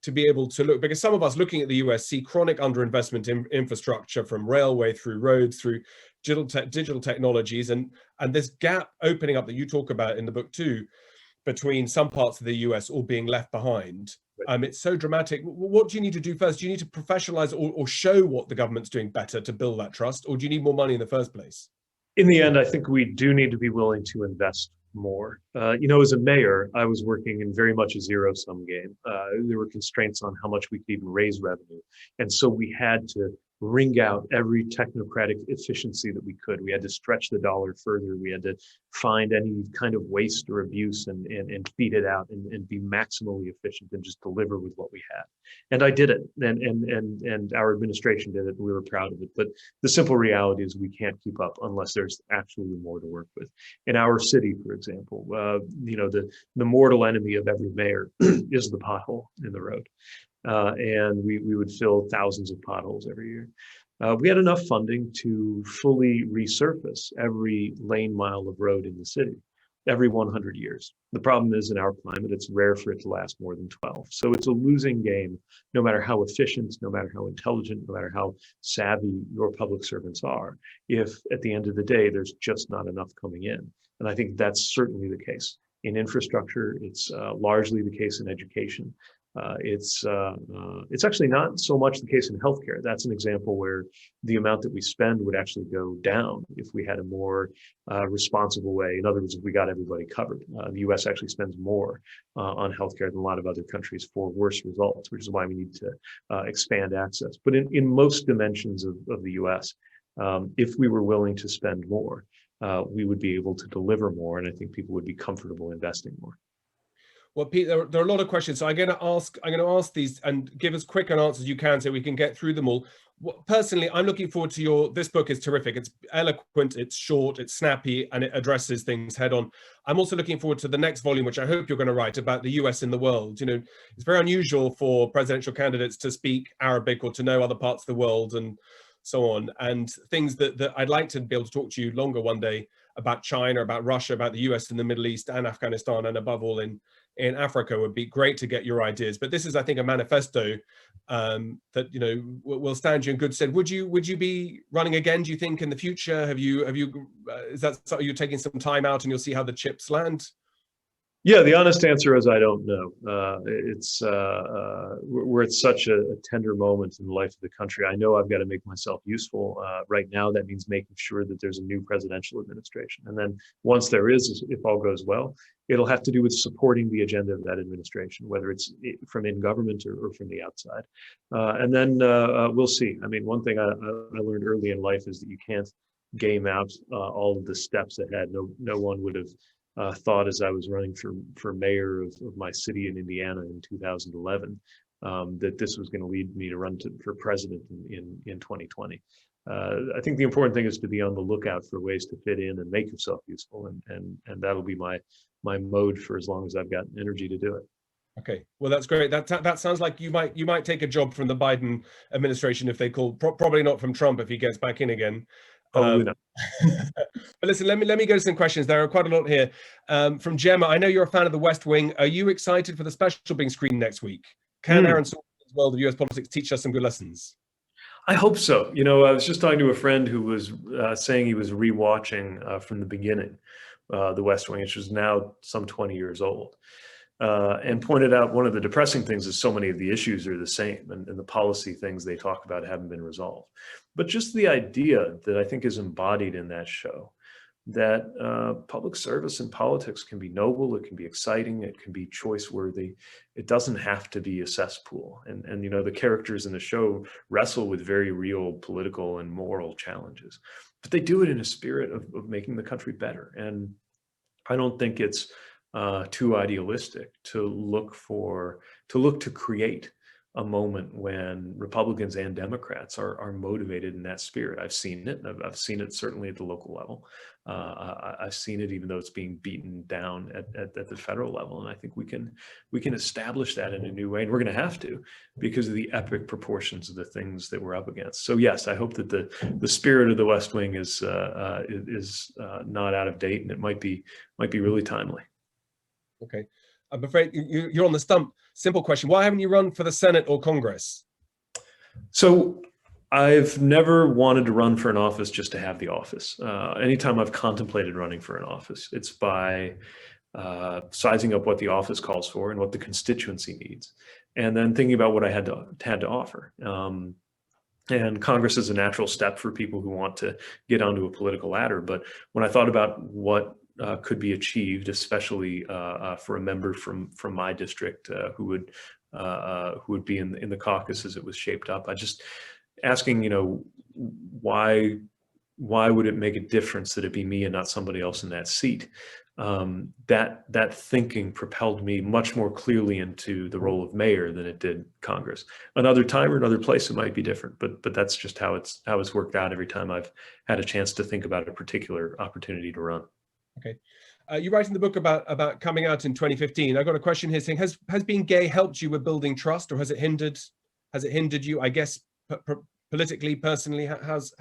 to be able to look? Because some of us looking at the US see chronic underinvestment in infrastructure, from railway through roads through digital technologies, and this gap opening up that you talk about in the book too, between some parts of the US all being left behind. It's so dramatic. What do you need to do first? Do you need to professionalize or show what the government's doing better to build that trust, or do you need more money in the first place? In the end, I think we do need to be willing to invest more. As a mayor, I was working in very much a zero-sum game. There were constraints on how much we could even raise revenue. And so we had to wring out every technocratic efficiency that we could. We had to stretch the dollar further. We had to find any kind of waste or abuse and feed it out and be maximally efficient and just deliver with what we had. And I did it, and our administration did it, and we were proud of it. But the simple reality is we can't keep up unless there's actually more to work with. In our city, for example, the mortal enemy of every mayor is the pothole in the road. and we would fill thousands of potholes every year. We had enough funding to fully resurface every lane mile of road in the city every 100 years. The problem is in our climate, it's rare for it to last more than 12. So it's a losing game, no matter how efficient, no matter how intelligent, no matter how savvy your public servants are, if at the end of the day, there's just not enough coming in. And I think that's certainly the case in infrastructure. It's largely the case in education. It's actually not so much the case in healthcare. That's an example where the amount that we spend would actually go down if we had a more responsible way. In other words, if we got everybody covered. The US actually spends more on healthcare than a lot of other countries for worse results, which is why we need to expand access. But in most dimensions of the US, if we were willing to spend more, we would be able to deliver more, and I think people would be comfortable investing more. Well, Pete, there are a lot of questions, so I'm going to ask these and give as quick an answer as you can, so we can get through them all. Personally, I'm looking forward to this book is terrific. It's eloquent, it's short, it's snappy, and it addresses things head on. I'm also looking forward to the next volume, which I hope you're going to write about the US in the world. You know, it's very unusual for presidential candidates to speak Arabic or to know other parts of the world and so on, and things that I'd like to be able to talk to you longer one day about China, about Russia, about the US and the Middle East and Afghanistan, and above all in Africa. Would be great to get your ideas. But this is, I think, a manifesto that, you know, will stand you in good stead. Would you be running again, do you think, in the future? Is that something you're taking some time out and you'll see how the chips land? Yeah, the honest answer is I don't know. We're at such a tender moment in the life of the country. I know I've got to make myself useful. Right now, that means making sure that there's a new presidential administration. And then once there is, if all goes well, it'll have to do with supporting the agenda of that administration, whether it's from in government or from the outside. And then we'll see. I mean, one thing I learned early in life is that you can't game out all of the steps ahead. No one would have thought as I was running for mayor of my city in Indiana in 2011 that this was going to lead me to run for president in 2020. I think the important thing is to be on the lookout for ways to fit in and make yourself useful, and that'll be my mode for as long as I've got energy to do it. Okay, well, that's great. That sounds like you might take a job from the Biden administration if they call. Probably not from Trump if he gets back in again. Probably not. But listen, let me go to some questions. There are quite a lot here. From Gemma, I know you're a fan of The West Wing. Are you excited for the special being screened next week? Can Aaron Sorkin's world of US politics teach us some good lessons? I hope so. You know, I was just talking to a friend who was saying he was rewatching from the beginning, The West Wing, which is now some 20 years old. And pointed out one of the depressing things is so many of the issues are the same, and the policy things they talk about haven't been resolved. But just the idea that I think is embodied in that show, that public service and politics can be noble, it can be exciting, it can be choice worthy. It doesn't have to be a cesspool. And you know, the characters in the show wrestle with very real political and moral challenges, but they do it in a spirit of making the country better. And I don't think it's too idealistic to look to create a moment when Republicans and Democrats are motivated in that spirit. I've seen it. I've seen it certainly at the local level. I've seen it even though it's being beaten down at the federal level. And I think we can establish that in a new way. And we're going to have to, because of the epic proportions of the things that we're up against. So yes, I hope that the spirit of the West Wing is not out of date, and it might be really timely. Okay, I'm afraid you're on the stump. Simple question: why haven't you run for the Senate or Congress? So I've never wanted to run for an office just to have the office. Anytime I've contemplated running for an office, it's by sizing up what the office calls for and what the constituency needs, and then thinking about what I had to offer. And Congress is a natural step for people who want to get onto a political ladder. But when I thought about what could be achieved, especially for a member from my district who would be in the caucus as it was shaped up, I just asking, you know, why would it make a difference that it be me and not somebody else in that seat? That thinking propelled me much more clearly into the role of mayor than it did Congress. Another time or another place it might be different, but that's just how it's worked out every time I've had a chance to think about a particular opportunity to run. Okay. You write in the book about coming out in 2015. I've got a question here saying, has being gay helped you with building trust, or has it hindered you? I guess politically, personally, how's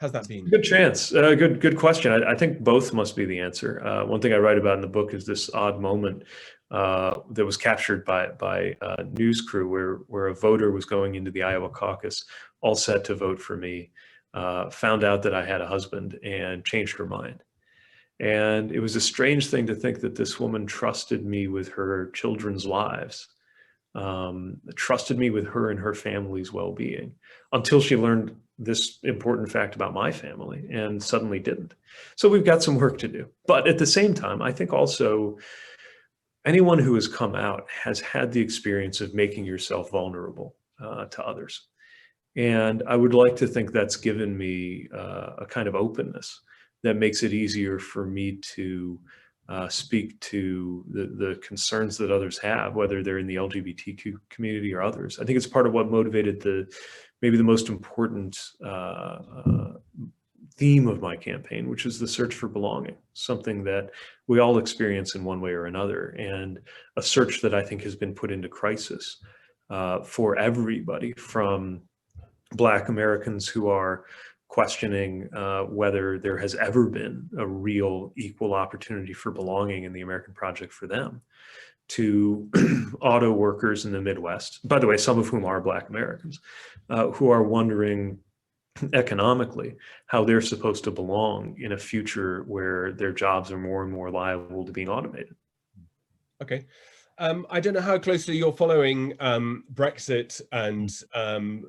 that been? Good chance. Good question. I think both must be the answer. One thing I write about in the book is this odd moment that was captured by a news crew where a voter was going into the Iowa caucus, all set to vote for me, found out that I had a husband and changed her mind. And it was a strange thing to think that this woman trusted me with her children's lives, trusted me with her and her family's well-being, until she learned this important fact about my family and suddenly didn't. So we've got some work to do. But at the same time, I think also anyone who has come out has had the experience of making yourself vulnerable to others. And I would like to think that's given me a kind of openness that makes it easier for me to speak to the concerns that others have, whether they're in the LGBTQ community or others. I think it's part of what motivated maybe the most important theme of my campaign, which is the search for belonging, something that we all experience in one way or another, and a search that I think has been put into crisis for everybody, from Black Americans who are questioning whether there has ever been a real equal opportunity for belonging in the American project for them, to auto workers in the Midwest, by the way, some of whom are Black Americans, who are wondering economically how they're supposed to belong in a future where their jobs are more and more liable to being automated. Okay. I don't know how closely you're following Brexit, and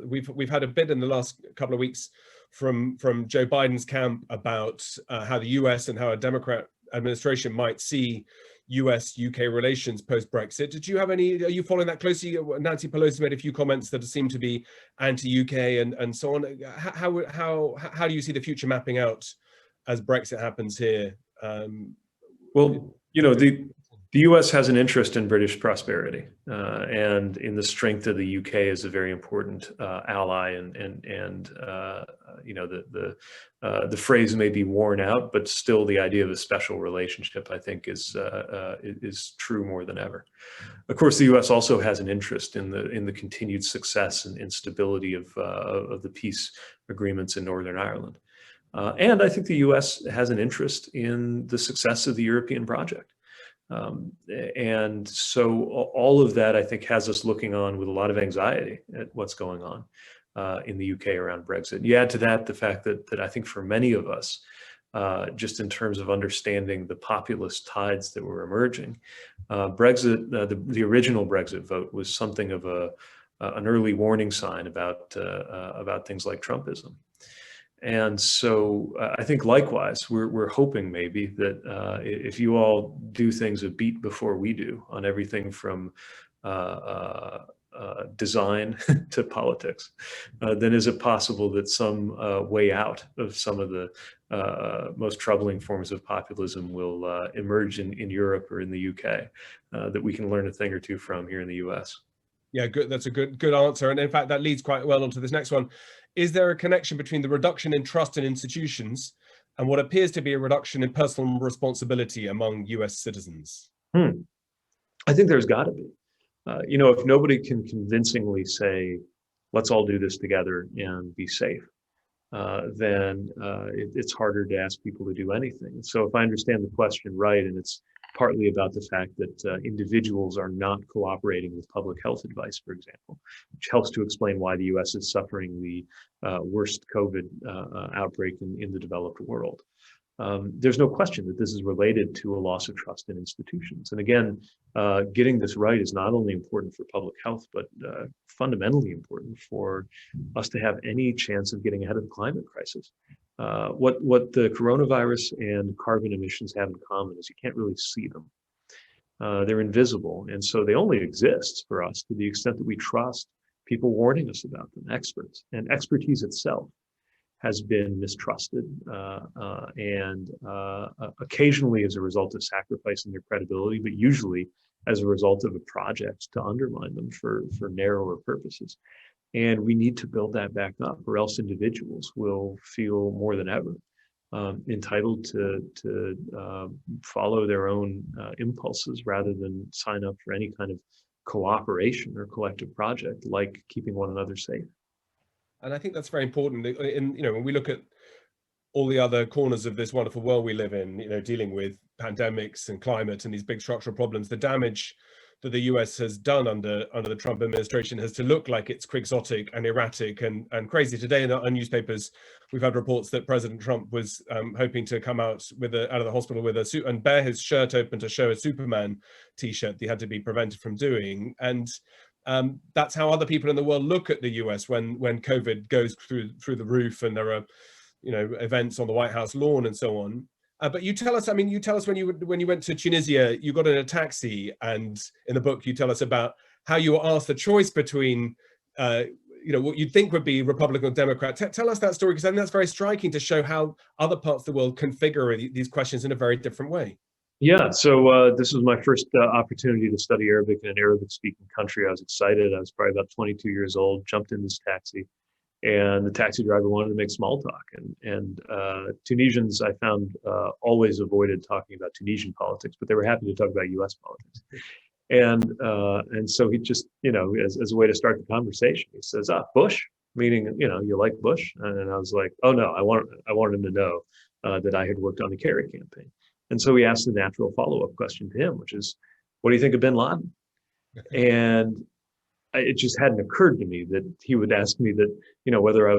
we've had a bit in the last couple of weeks from Joe Biden's camp about how the US and how a Democrat administration might see US-UK relations post-Brexit. Did you have are you following that closely? Nancy Pelosi made a few comments that seem to be anti-UK and so on. How do you see the future mapping out as Brexit happens here? Well, you know, the US has an interest in British prosperity and in the strength of the UK as a very important ally, and you know, the phrase may be worn out, but still the idea of a special relationship, I think, is true more than ever. Of course, the US also has an interest in the continued success and stability of the peace agreements in Northern Ireland. And I think the US has an interest in the success of the European project. And so all of that, I think, has us looking on with a lot of anxiety at what's going on in the UK around Brexit. You add to that the fact that I think for many of us, just in terms of understanding the populist tides that were emerging, Brexit, the original Brexit vote was something of an early warning sign about things like Trumpism. And so I think likewise, we're hoping maybe that if you all do things a beat before we do on everything from design to politics, then is it possible that some way out of some of the most troubling forms of populism will emerge in Europe or in the UK that we can learn a thing or two from here in the US? Yeah, good. That's a good answer. And in fact, that leads quite well onto this next one. Is there a connection between the reduction in trust in institutions and what appears to be a reduction in personal responsibility among US citizens? I think there's got to be. You know, if nobody can convincingly say, let's all do this together and be safe, then it's harder to ask people to do anything. So if I understand the question right, and it's partly about the fact that individuals are not cooperating with public health advice, for example, which helps to explain why the US is suffering the worst COVID outbreak in the developed world. There's no question that this is related to a loss of trust in institutions. And again, getting this right is not only important for public health, but fundamentally important for us to have any chance of getting ahead of the climate crisis. What the coronavirus and carbon emissions have in common is you can't really see them. They're invisible. And so they only exist for us to the extent that we trust people warning us about them, experts. And expertise itself has been mistrusted and occasionally as a result of sacrificing their credibility, but usually as a result of a project to undermine them for narrower purposes. And we need to build that back up, or else individuals will feel more than ever entitled to follow their own impulses rather than sign up for any kind of cooperation or collective project like keeping one another safe. And I think that's very important. When we look at all the other corners of this wonderful world we live in, dealing with pandemics and climate and these big structural problems, the damage that the US has done under the Trump administration has to look like it's quixotic and erratic and crazy. Today in our newspapers, we've had reports that President Trump was hoping to come out out of the hospital with a suit and bear his shirt open to show a Superman t-shirt that he had to be prevented from doing. And that's how other people in the world look at the US when COVID goes through the roof and there are events on the White House lawn and so on. But you tell us when you went to Tunisia, you got in a taxi, and in the book you tell us about how you were asked the choice between what you'd think would be Republican or Democrat. Tell us that story, because I think that's very striking to show how other parts of the world configure these questions in a very different way. Yeah, so this was my first opportunity to study Arabic in an Arabic-speaking country. I was excited. I was probably about 22 years old, jumped in this taxi, and the taxi driver wanted to make small talk. And Tunisians, I found, always avoided talking about Tunisian politics, but they were happy to talk about U.S. politics. And so he just, as a way to start the conversation, he says, Bush, meaning, you like Bush? And I was like, oh no, I wanted him to know that I had worked on the Kerry campaign. And so he asked the natural follow-up question to him, which is, what do you think of bin Laden? And it just hadn't occurred to me that he would ask me that, whether I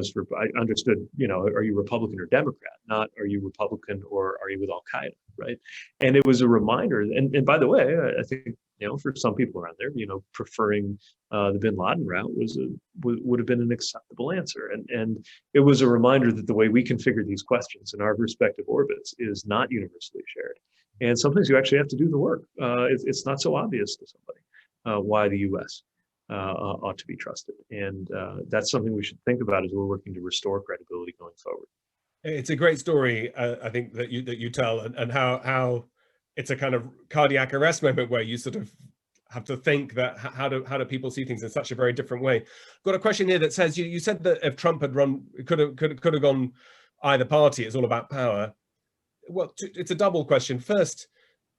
understood, are you Republican or Democrat? Not, are you Republican or are you with Al Qaeda, right? And it was a reminder. And by the way, I think, for some people around there, preferring the bin Laden route would have been an acceptable answer. And it was a reminder that the way we configure these questions in our respective orbits is not universally shared. And sometimes you actually have to do the work. It's not so obvious to somebody why the U.S. Ought to be trusted. And that's something we should think about as we're working to restore credibility going forward. It's a great story, I think, that you tell, and how it's a kind of cardiac arrest moment where you sort of have to think that how do people see things in such a very different way. Got a question here that says, you said that if Trump had run, could have gone either party, it's all about power. Well, it's a double question. First,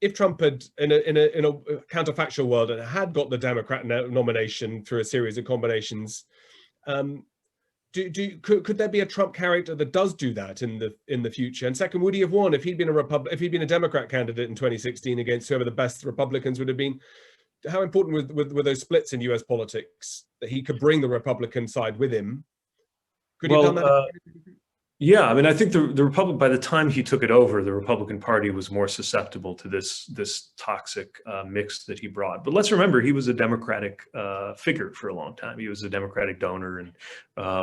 if Trump had, in a counterfactual world, and had got the Democrat nomination through a series of combinations, could there be a Trump character that does do that in the future? And second, would he have won if he'd been a Democrat candidate in 2016 against whoever the best Republicans would have been? How important were those splits in US politics that he could bring the Republican side with him? Could he have done that? Yeah, I mean, I think the Republican, by the time he took it over, the Republican Party was more susceptible to this toxic mix that he brought. But let's remember, he was a Democratic figure for a long time. He was a Democratic donor and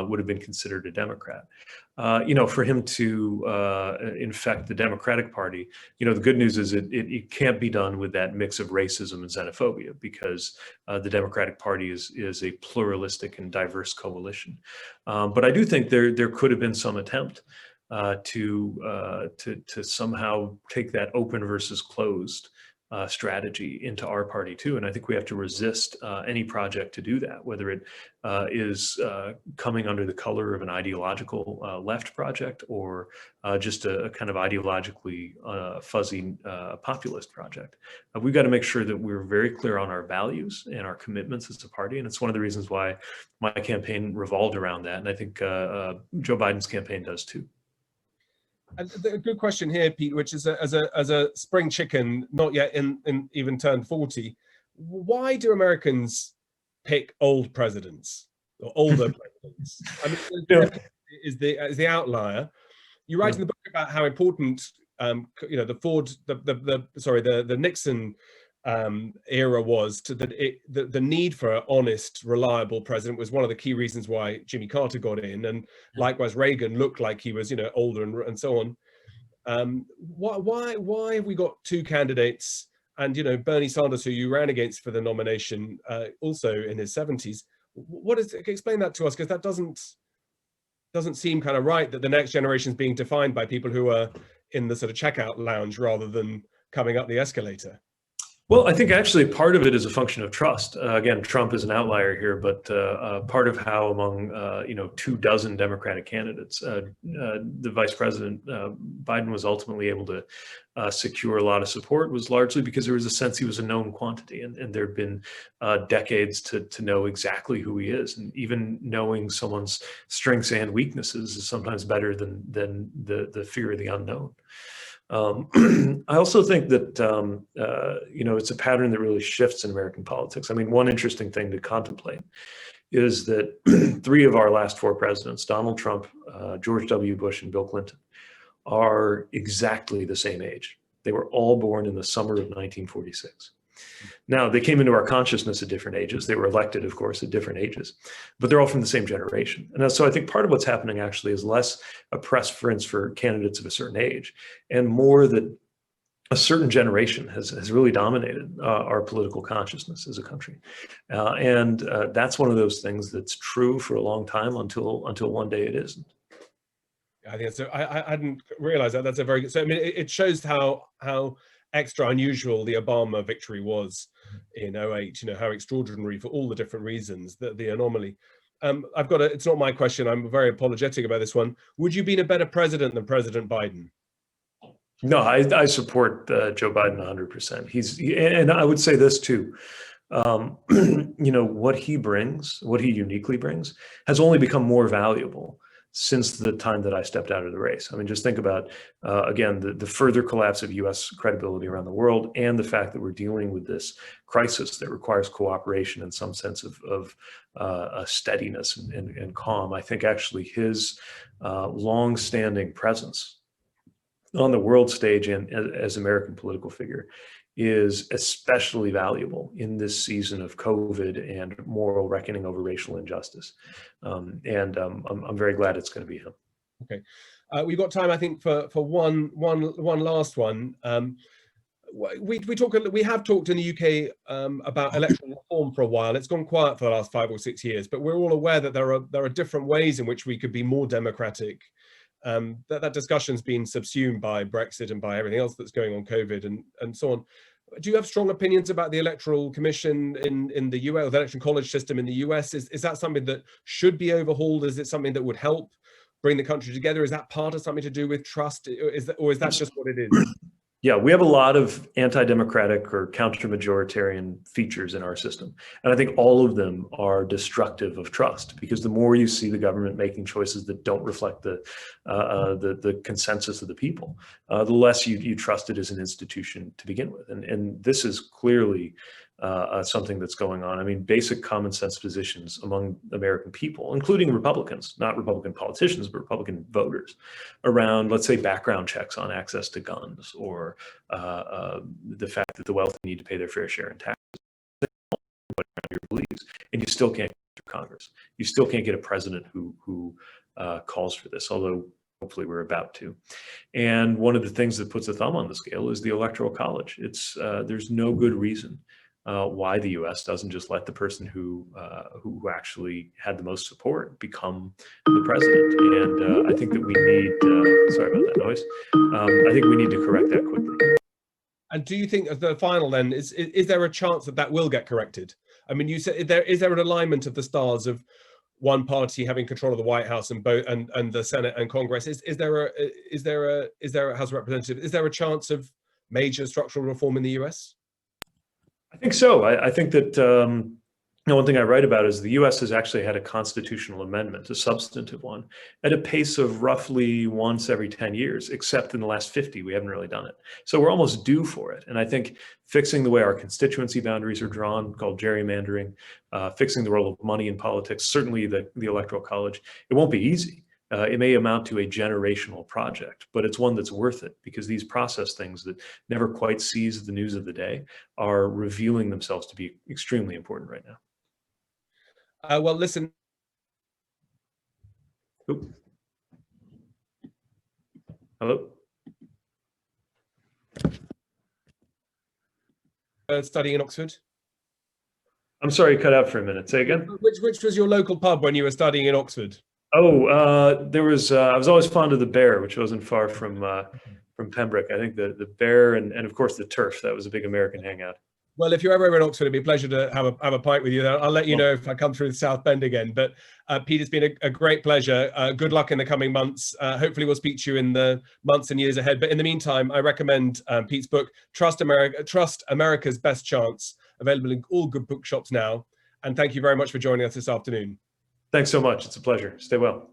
would have been considered a Democrat. For him to infect the Democratic Party, the good news is it can't be done with that mix of racism and xenophobia, because the Democratic Party is a pluralistic and diverse coalition. But I do think there could have been some attempt to somehow take that open versus closed strategy into our party too. And I think we have to resist any project to do that, whether it is coming under the color of an ideological left project or just a kind of ideologically fuzzy populist project. We've got to make sure that we're very clear on our values and our commitments as a party. And it's one of the reasons why my campaign revolved around that. And I think Joe Biden's campaign does too. And a good question here, Pete, which is as a spring chicken, not yet in even turned 40, why do Americans pick old presidents or older presidents? I mean, is the outlier. You write in the book about how important the Nixon era was to the need for an honest, reliable president was one of the key reasons why Jimmy Carter got in, and likewise Reagan looked like he was older and so on. Why have we got two candidates, and Bernie Sanders, who you ran against for the nomination, also in his 70s? Explain that to us, because that doesn't seem kind of right, that the next generation is being defined by people who are in the sort of checkout lounge rather than coming up the escalator. Well, I think actually part of it is a function of trust. Again, Trump is an outlier here, but part of how among 24 Democratic candidates, the Vice President Biden was ultimately able to secure a lot of support was largely because there was a sense he was a known quantity, and there have been decades to know exactly who he is, and even knowing someone's strengths and weaknesses is sometimes better than the fear of the unknown. I also think that, it's a pattern that really shifts in American politics. I mean, one interesting thing to contemplate is that 3 of our last 4 presidents, Donald Trump, George W. Bush, and Bill Clinton, are exactly the same age. They were all born in the summer of 1946. Now, they came into our consciousness at different ages. They were elected, of course, at different ages, but they're all from the same generation. And so I think part of what's happening actually is less a preference for candidates of a certain age and more that a certain generation has really dominated our political consciousness as a country. And that's one of those things that's true for a long time until one day it isn't. I think so. I didn't realize that. That's a very good. So I mean, it shows how extra unusual the Obama victory was in 2008. How extraordinary for all the different reasons, the anomaly. I've got it's not my question. I'm very apologetic about this one. Would you have been a better president than President Biden? No, I support Joe Biden 100%. And I would say this too. What he brings, what he uniquely brings, has only become more valuable since the time that I stepped out of the race. I mean, just think about, again, the further collapse of US credibility around the world and the fact that we're dealing with this crisis that requires cooperation and some sense of steadiness and calm. I think actually his long-standing presence on the world stage and as American political figure is especially valuable in this season of COVID and moral reckoning over racial injustice. I'm very glad it's going to be him. Okay, we've got time, I think, for one last one. We have talked in the UK about electoral reform for a while. It's gone quiet for the last 5 or 6 years, but we're all aware that there are different ways in which we could be more democratic. That discussion's been subsumed by Brexit and by everything else that's going on, COVID and so on. Do you have strong opinions about the Electoral Commission in the US, or the Election College system in the US? Is that something that should be overhauled? Is it something that would help bring the country together? Is that part of something to do with trust? Or is that just what it is? Yeah, we have a lot of anti-democratic or counter-majoritarian features in our system. And I think all of them are destructive of trust, because the more you see the government making choices that don't reflect the consensus of the people, the less you trust it as an institution to begin with. And this is clearly something that's going on. I mean, basic common sense positions among American people, including Republicans, not Republican politicians, but Republican voters, around, let's say, background checks on access to guns, or the fact that the wealthy need to pay their fair share in taxes, your beliefs, and you still can't get through Congress. You still can't get a president who calls for this, although hopefully we're about to. And one of the things that puts a thumb on the scale is the Electoral College. There's no good reason why the U.S. doesn't just let the person who actually had the most support become the president. And I think that we need, sorry about that noise, I think we need to correct that quickly. And do you think, as the final then, is there a chance that will get corrected? I mean, you said, is there an alignment of the stars of one party having control of the White House and both and the Senate and Congress? Is there a House of Representatives? Is there a chance of major structural reform in the US? I think so. I think that one thing I write about is the U.S. has actually had a constitutional amendment, a substantive one, at a pace of roughly once every 10 years, except in the last 50, we haven't really done it. So we're almost due for it. And I think fixing the way our constituency boundaries are drawn, called gerrymandering, fixing the role of money in politics, certainly the Electoral College, it won't be easy. It may amount to a generational project, but it's one that's worth it, because these process things that never quite seize the news of the day are revealing themselves to be extremely important right now. Well, listen. Oop. Hello? Studying in Oxford? I'm sorry, cut out for a minute. Say again? Which was your local pub when you were studying in Oxford? Oh, there was. I was always fond of the Bear, which wasn't far from Pembroke. I think the Bear and of course the Turf. That was a big American hangout. Well, if you're ever in Oxford, it'd be a pleasure to have a pint with you. I'll let you know if I come through the South Bend again. But Pete, it's been a great pleasure. Good luck in the coming months. Hopefully we'll speak to you in the months and years ahead. But in the meantime, I recommend Pete's book, Trust America's Best Chance, available in all good bookshops now. And thank you very much for joining us this afternoon. Thanks so much. It's a pleasure. Stay well.